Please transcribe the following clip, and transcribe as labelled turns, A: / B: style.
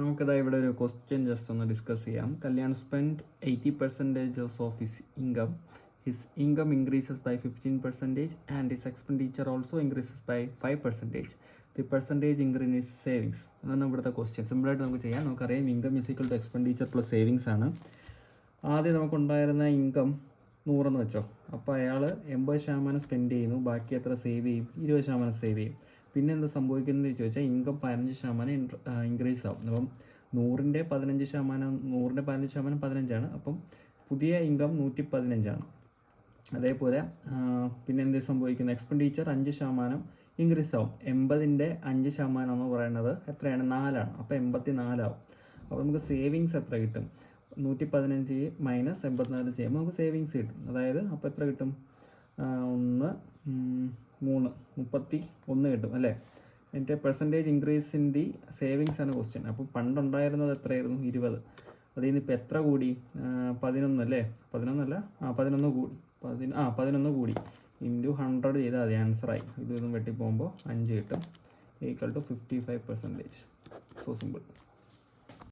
A: നമുക്കിതാ ഇവിടെ ഒരു ക്വസ്റ്റ്യൻ ജസ്റ്റ് ഒന്ന് ഡിസ്കസ് ചെയ്യാം. Kalyan spend 80% of his income. His income increases by 15% and his expenditure also increases by 5%. The percentage increase in savings. അതാണ് ഇവിടുത്തെ question. സിമ്പിളായിട്ട് നമുക്ക് ചെയ്യാം. നമുക്കറിയാം income is equal to expenditure plus savings ആണ്. ആദ്യം നമുക്കുണ്ടായിരുന്ന ഇൻകം 100 എന്ന് വെച്ചോ. അപ്പോൾ അയാൾ 80% സ്പെൻഡ് ചെയ്യുന്നു. ബാക്കി എത്ര സേവ് ചെയ്യും? 20% സേവ് ചെയ്യും. പിന്നെ എന്താ സംഭവിക്കുന്നത് ചോദിച്ചാൽ ഇൻകം 15% ഇൻക്രീസ് ആവും. അപ്പം 100ൻ്റെ 15% 15ആണ്. അപ്പം പുതിയ ഇൻകം 115ആണ്. അതേപോലെ പിന്നെ എന്ത് സംഭവിക്കുന്നു? എക്സ്പെൻഡിച്ചർ 5% ഇൻക്രീസ് ആവും. 80ൻ്റെ 5% എന്ന് പറയുന്നത് എത്രയാണ്? 4ആണ്. അപ്പോൾ 84 ആവും. അപ്പോൾ നമുക്ക് സേവിങ്സ് എത്ര കിട്ടും? 115 മൈനസ് 84 ചെയ്യുമ്പോൾ നമുക്ക് സേവിങ്സ് കിട്ടും. അതായത് അപ്പോൾ എത്ര കിട്ടും? 31 കിട്ടും അല്ലേ? എൻ്റെ percentage increase in the savings ആണ് ക്വസ്റ്റ്യൻ. അപ്പോൾ പണ്ടുണ്ടായിരുന്നത് എത്രയായിരുന്നു? 20. അതിൽ നിന്ന് ഇപ്പോൾ എത്ര കൂടി? 11 അല്ലേ? 11 കൂടി. 11 കൂടി ഇൻറ്റു 100 ചെയ്താൽ മതി, ആൻസറായി. ഇതൊന്നും വെട്ടിപ്പോകുമ്പോൾ 5 കിട്ടും. Equal to 55%. So simple.